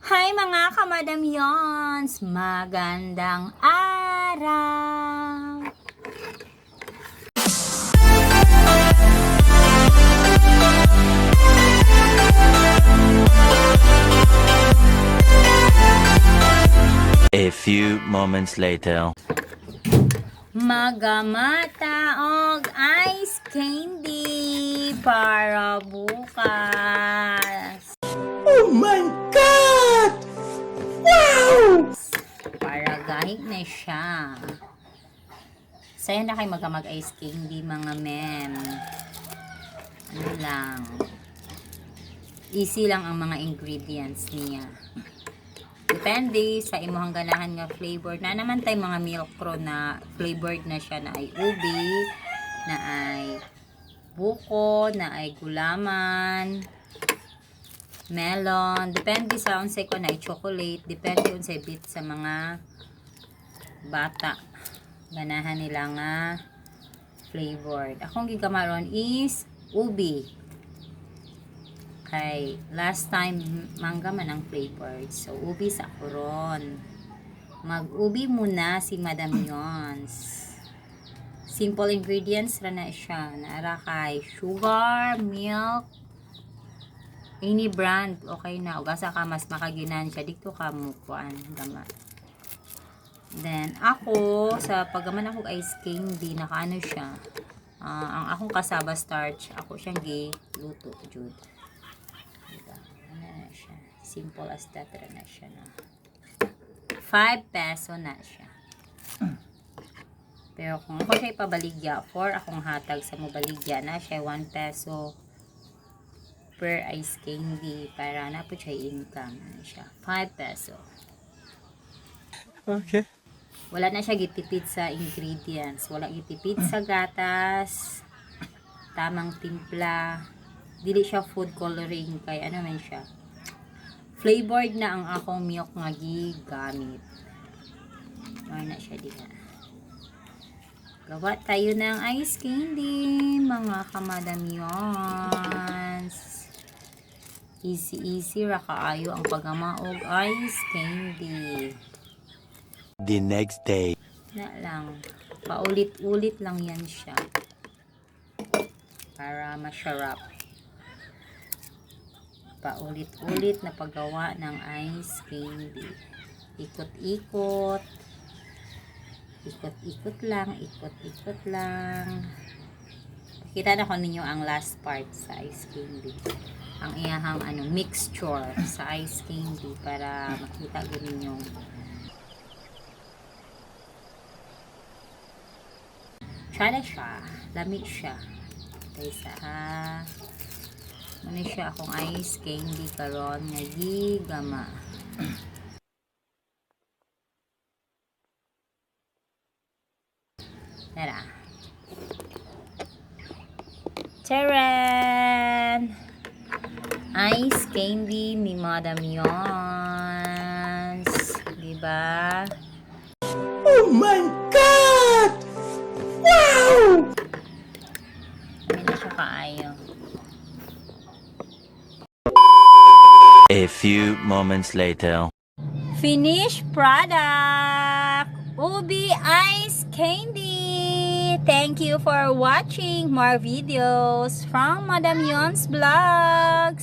Hi mga kamadamyons! Magandang araw! A few moments later. Magamata og ice candy para bukas. Oh my God! Wow! Para gahig na siya. Saya na kayo mag-ice candy mga men. Ano lang. Easy lang ang mga ingredients niya. Depende sa imuhang ganahan nga flavor. Na naman tayo mga milk pro na flavored na siya, na ay ubi, na ay buko, na ay gulaman, melon. Depende sa unsay ko na ay chocolate. Depende unsay bit sa mga bata. Ganahan nila nga flavored. Akong gigamaron is ubi. Kay last time mangga man ang flavored, so ubi sa kuron. Mag-ubi muna si Madam Yons. Simple ingredients ra na siya. Naara kay sugar, milk, any brand okay na. Ug asa ka mas makaginan siya dito ka mo kuan gama. Then ako sa paggaman ako ice candy nakaano siya. Ang akong kasaba starch, ako siyang luto jud. Simple as that na siya na. 5 peso na siya. Pero kung ako siya ipabaligya, for akong hatag sa mobaligya na siya 1 peso per ice candy para na po siya income na siya. 5 peso. Okay. Wala na siya gitipid sa ingredients. Wala gitipid sa gatas. Tamang timpla. Dili siya food coloring kay ano man siya. Flavored na ang akong milk nga gigamit. Wala na siya diha. Gawa tayo ng ice candy, mga kamadamyons. Easy ra kaayo ang pagamaog ice candy. The next day. Na lang. Paulit-ulit lang yan siya. Para masyarap. Paulit-ulit na paggawa ng ice candy. Ikot-ikot. Ikot-ikot lang. Ikot-ikot lang. Kita na ko ninyo ang last part sa ice candy. Ang iyahang mixture sa ice candy para makita ninyo. Tsara siya. Lamig siya. Kaysa ano siya akong ice candy karon nga gigama. Tara. Taran! Ice candy ni Madam Yons. Diba? Oh my God! Wow! Hindi na siya kaayo. A few moments later. Finished product! Ubi Ice Candy! Thank you for watching more videos from Madam Yons Vlogs!